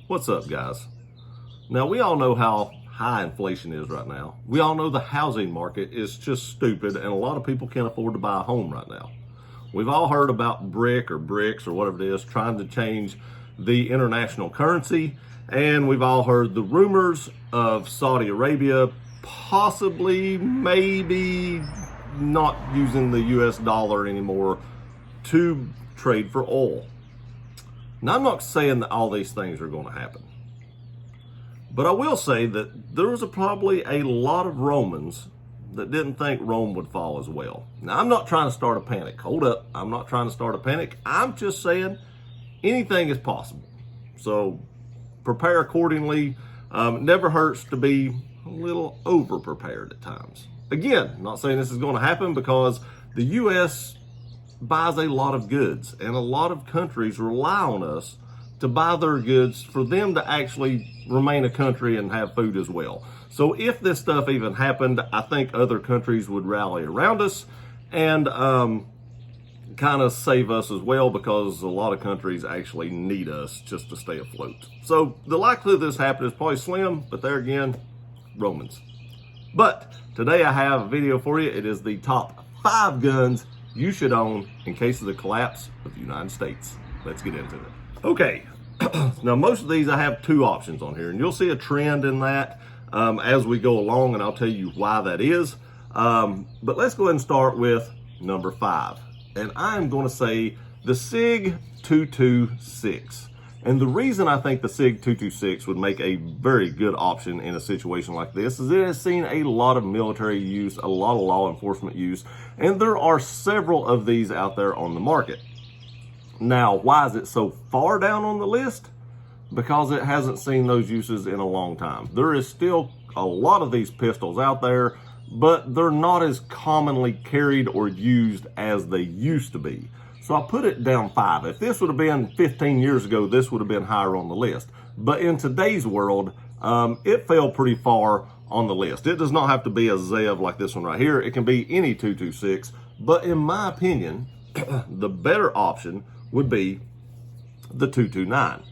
What's up, guys? Now, we all know how high inflation is right now. We all know the housing market is just stupid and a lot of people can't afford to buy a home right now. We've all heard about brick or bricks or whatever it is trying to change the international currency, and we've all heard the rumors of Saudi Arabia possibly, maybe not using the US dollar anymore to trade for oil. Now, I'm not saying that all these things are going to happen, but I will say that there was probably a lot of Romans that didn't think Rome would fall as well. Now, I'm not trying to start a panic. Hold up. I'm not trying to start a panic. I'm just saying anything is possible. So prepare accordingly. Never hurts to be a little over-prepared at times. Again, I'm not saying this is going to happen because the U.S. buys a lot of goods, and a lot of countries rely on us to buy their goods for them to actually remain a country and have food as well. So if this stuff even happened, I think other countries would rally around us and kind of save us as well, because a lot of countries actually need us just to stay afloat. So the likelihood of this happening is probably slim, but there again, Romans. But today I have a video for you. It is the top 5 guns you should own in case of the collapse of the United States. Let's get into it. Okay, now most of these I have 2 options on here, and you'll see a trend in that as we go along, and I'll tell you why that is. But let's go ahead and start with number 5. And I'm going to say the Sig 226. And the reason I think the Sig 226 would make a very good option in a situation like this is it has seen a lot of military use, a lot of law enforcement use, and there are several of these out there on the market. Now, why is it so far down on the list? Because it hasn't seen those uses in a long time. There is still a lot of these pistols out there, but they're not as commonly carried or used as they used to be. So I put it down 5. If this would have been 15 years ago, this would have been higher on the list. But in today's world, it fell pretty far on the list. It does not have to be a Zev like this one right here. It can be any 226. But in my opinion, the better option would be the 229.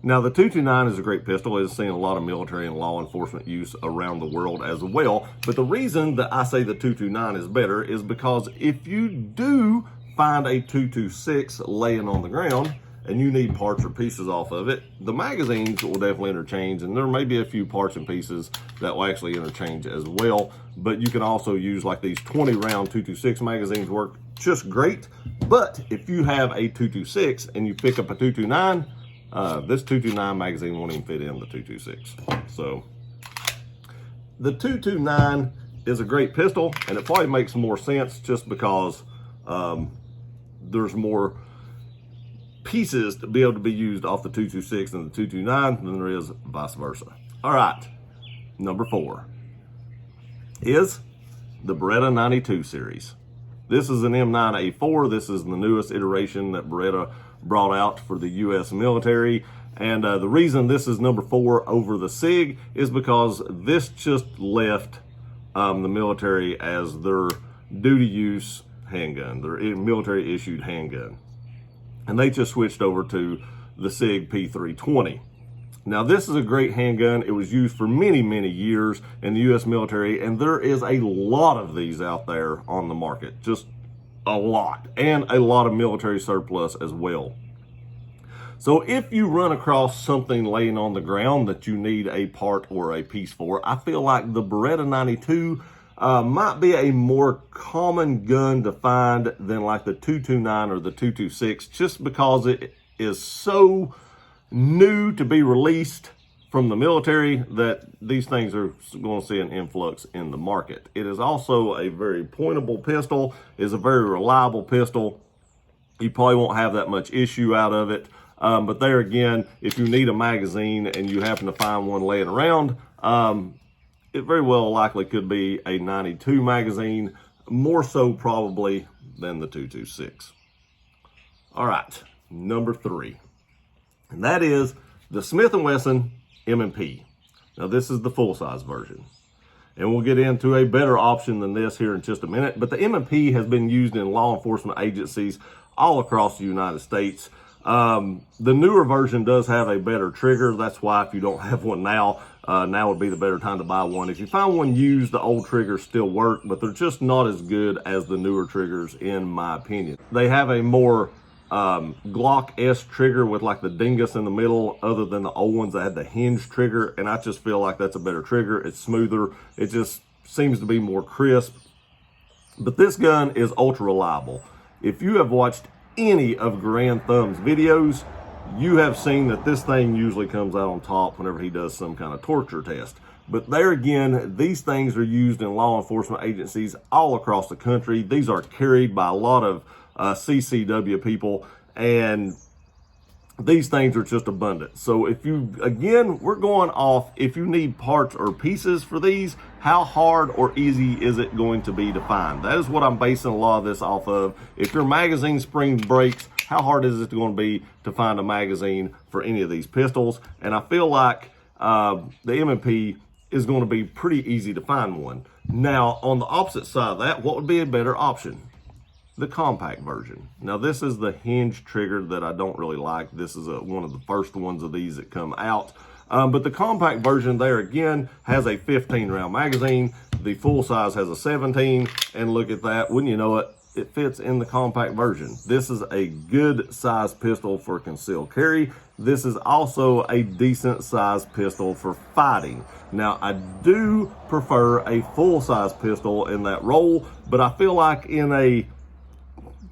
Now, the 229 is a great pistol. It's seen a lot of military and law enforcement use around the world as well. But the reason that I say the 229 is better is because if you do find a 226 laying on the ground and you need parts or pieces off of it, the magazines will definitely interchange, and there may be a few parts and pieces that will actually interchange as well. But you can also use like these 20 round 226 magazines work just great. But if you have a 226 and you pick up a 229, this 229 magazine won't even fit in the 226. So the 229 is a great pistol, and it probably makes more sense just because there's more pieces to be able to be used off the 226 and the 229 than there is vice versa. All right, number 4 is the Beretta 92 series. This is an M9A4. This is the newest iteration that Beretta brought out for the U.S. military. And the reason this is number 4 over the Sig is because this just left the military as their duty use handgun, their military issued handgun. And they just switched over to the Sig P320. Now, this is a great handgun. It was used for many, many years in the U.S. military, and there is a lot of these out there on the market, just a lot, and a lot of military surplus as well. So if you run across something laying on the ground that you need a part or a piece for, I feel like the Beretta 92 might be a more common gun to find than like the 229 or the 226, just because it is so new to be released from the military that these things are going to see an influx in the market. It is also a very pointable pistol. It's a very reliable pistol. You probably won't have that much issue out of it. But there again, if you need a magazine and you happen to find one laying around, it very well likely could be a 92 magazine, more so probably than the 226. All right, number 3. And that is the Smith & Wesson MP. Now, this is the full-size version. And we'll get into a better option than this here in just a minute. But the MP has been used in law enforcement agencies all across the United States. The newer version does have a better trigger. That's why if you don't have one now, now would be the better time to buy one. If you find one used, the old triggers still work, but they're just not as good as the newer triggers, in my opinion. They have a more Glock S trigger with like the dingus in the middle, other than the old ones that had the hinge trigger, and I just feel like that's a better trigger. It's smoother. It just seems to be more crisp. But this gun is ultra reliable. If you have watched any of Grand Thumb's videos, you have seen that this thing usually comes out on top whenever he does some kind of torture test. But there again, these things are used in law enforcement agencies all across the country. These are carried by a lot of CCW people, and these things are just abundant. So if you, again, we're going off, if you need parts or pieces for these, how hard or easy is it going to be to find? That is what I'm basing a lot of this off of. If your magazine spring breaks, how hard is it going to be to find a magazine for any of these pistols? And I feel like the MP is going to be pretty easy to find one. Now, on the opposite side of that, what would be a better option? The compact version. Now, this is the hinge trigger that I don't really like. This is one of the first ones of these that come out. But the compact version there again has a 15 round magazine. The full size has a 17, and look at that, wouldn't you know it, it fits in the compact version. This is a good size pistol for concealed carry. This is also a decent size pistol for fighting. Now, I do prefer a full size pistol in that role, but I feel like in a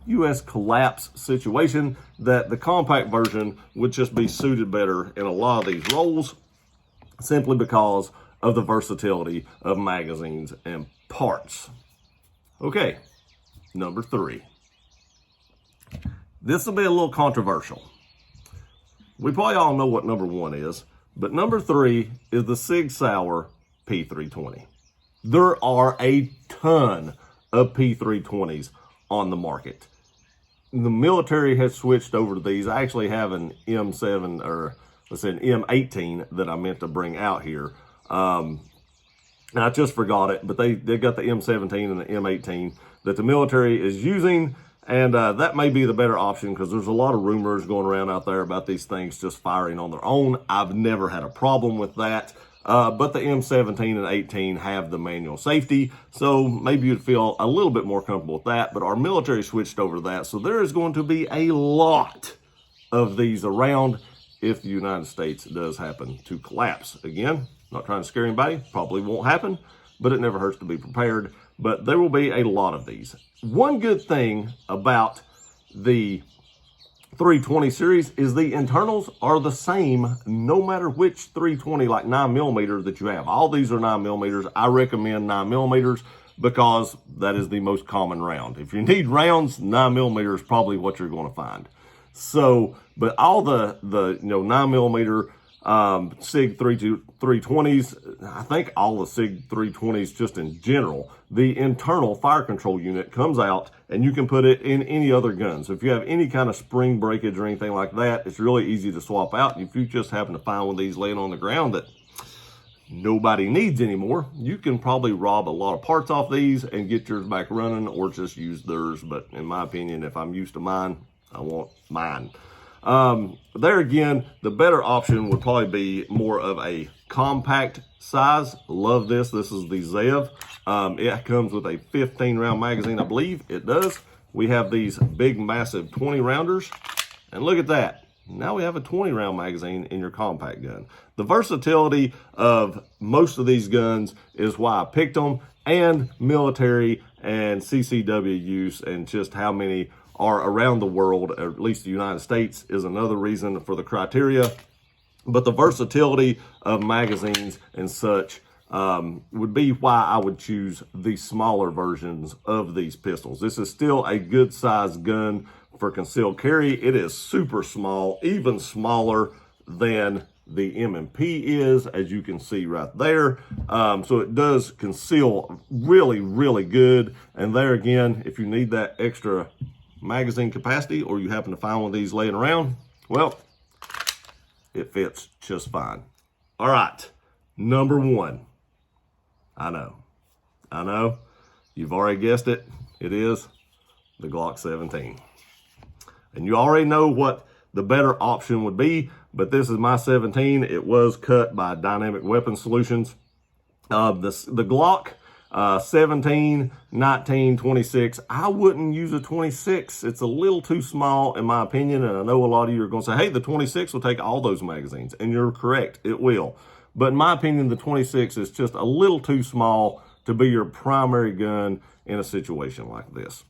U.S. collapse situation that the compact version would just be suited better in a lot of these roles, simply because of the versatility of magazines and parts. Okay, number 3. This will be a little controversial. We probably all know what number 1 is, but number 3 is the Sig Sauer P320. There are a ton of P320s on the market. The military has switched over to these. I actually have an M7, or let's say an M18 that I meant to bring out here. And I just forgot it, but they got the M17 and the M18 that the military is using. And that may be the better option, because there's a lot of rumors going around out there about these things just firing on their own. I've never had a problem with that. But the M17 and 18 have the manual safety, so maybe you'd feel a little bit more comfortable with that, but our military switched over to that, so there is going to be a lot of these around if the United States does happen to collapse. Again, not trying to scare anybody, probably won't happen, but it never hurts to be prepared. But there will be a lot of these. One good thing about the 320 series is the internals are the same no matter which 320, like 9mm that you have. All these are 9mm. I recommend 9mm because that is the most common round. If you need rounds, 9mm is probably what you're going to find. So, but all the 9mm Sig 320s, I think all the Sig 320s just in general, the internal fire control unit comes out and you can put it in any other gun. So if you have any kind of spring breakage or anything like that, it's really easy to swap out. And if you just happen to find one of these laying on the ground that nobody needs anymore, you can probably rob a lot of parts off these and get yours back running, or just use theirs. But in my opinion, if I'm used to mine, I want mine. There again, the better option would probably be more of a compact size. Love this. This is the Zev. It comes with a 15 round magazine, I believe it does. We have these big, massive 20 rounders, and look at that. Now we have a 20 round magazine in your compact gun. The versatility of most of these guns is why I picked them, and military and CCW use, and just how many are around the world, or at least the United States, is another reason for the criteria. But the versatility of magazines and such would be why I would choose the smaller versions of these pistols. This is still a good size gun for concealed carry. It is super small, even smaller than the M&P is, as you can see right there. So it does conceal really, really good. And there again, if you need that extra magazine capacity, or you happen to find one of these laying around, well, it fits just fine. All right, number 1. I know, you've already guessed it. It is the Glock 17. And you already know what the better option would be, but this is my 17. It was cut by Dynamic Weapon Solutions. The Glock 17, 19, 26, I wouldn't use a 26. It's a little too small in my opinion, and I know a lot of you are going to say, hey, the 26 will take all those magazines, and you're correct, it will. But in my opinion, the 26 is just a little too small to be your primary gun in a situation like this.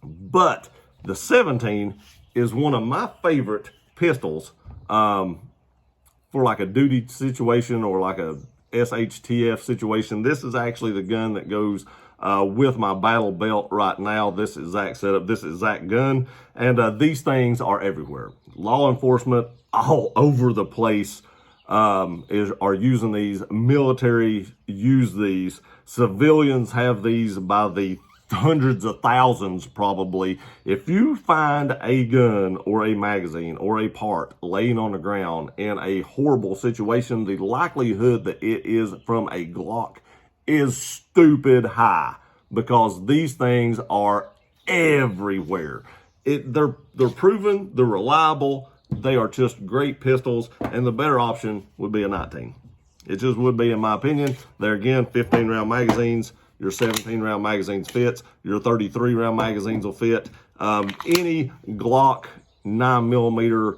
But the 17 is one of my favorite pistols for like a duty situation or like a SHTF situation. This is actually the gun that goes with my battle belt right now. This exact setup, this exact gun. And these things are everywhere. Law enforcement all over the place are using these. Military use these. Civilians have these by the hundreds of thousands probably. If you find a gun or a magazine or a part laying on the ground in a horrible situation, the likelihood that it is from a Glock is stupid high, because these things are everywhere. They're proven, they're reliable, they are just great pistols, and the better option would be a 19. It just would be, in my opinion. They're, again, 15 round magazines. Your 17 round magazines fits. Your 33 round magazines will fit. Any Glock 9mm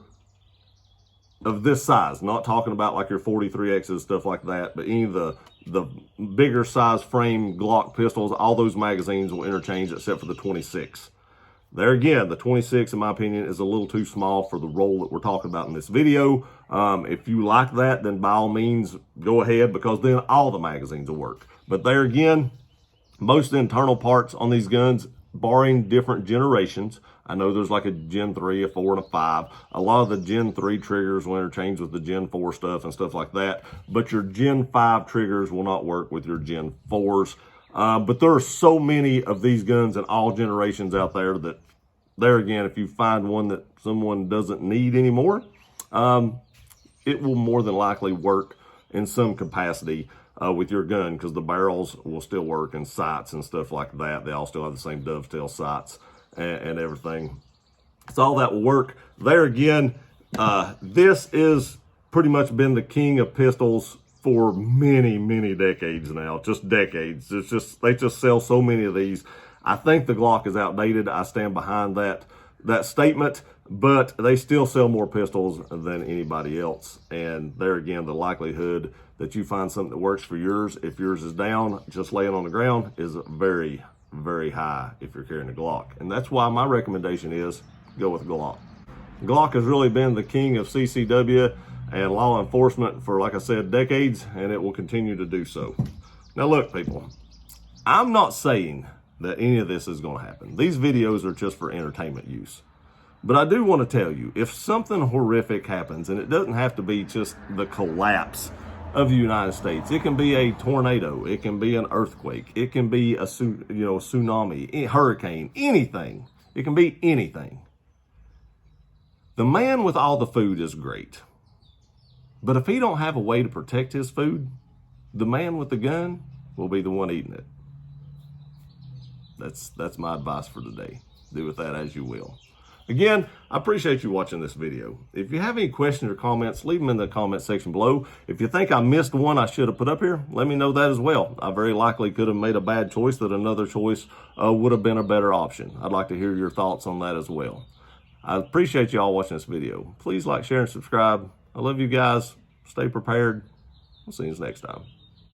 of this size, not talking about like your 43Xs, stuff like that, but any of the bigger size frame Glock pistols, all those magazines will interchange except for the 26. There again, the 26, in my opinion, is a little too small for the role that we're talking about in this video. If you like that, then by all means, go ahead, because then all the magazines will work. But there again, most internal parts on these guns, barring different generations, I know there's like a Gen 3, a 4, and a 5. A lot of the Gen 3 triggers will interchange with the Gen 4 stuff and stuff like that. But your Gen 5 triggers will not work with your Gen 4s. But there are so many of these guns in all generations out there that, there again, if you find one that someone doesn't need anymore, it will more than likely work in some capacity with your gun, because the barrels will still work, and sights and stuff like that. They all still have the same dovetail sights and everything. So all that will work. There again, this is pretty much been the king of pistols for many, many decades now. Just decades. It's just, they just sell so many of these. I think the Glock is outdated. I stand behind that statement, but they still sell more pistols than anybody else. And there again, the likelihood that you find something that works for yours, if yours is down, just laying on the ground, is very, very high if you're carrying a Glock. And that's why my recommendation is go with Glock. Glock has really been the king of CCW and law enforcement for, like I said, decades, and it will continue to do so. Now look, people, I'm not saying that any of this is going to happen. These videos are just for entertainment use. But I do want to tell you, if something horrific happens, and it doesn't have to be just the collapse of the United States, it can be a tornado, it can be an earthquake, it can be a tsunami, a hurricane, anything. It can be anything. The man with all the food is great. But if he don't have a way to protect his food, the man with the gun will be the one eating it. That's my advice for today. Do with that as you will. Again, I appreciate you watching this video. If you have any questions or comments, leave them in the comment section below. If you think I missed one I should have put up here, let me know that as well. I very likely could have made a bad choice that another choice would have been a better option. I'd like to hear your thoughts on that as well. I appreciate you all watching this video. Please like, share, and subscribe. I love you guys. Stay prepared. We'll see you next time.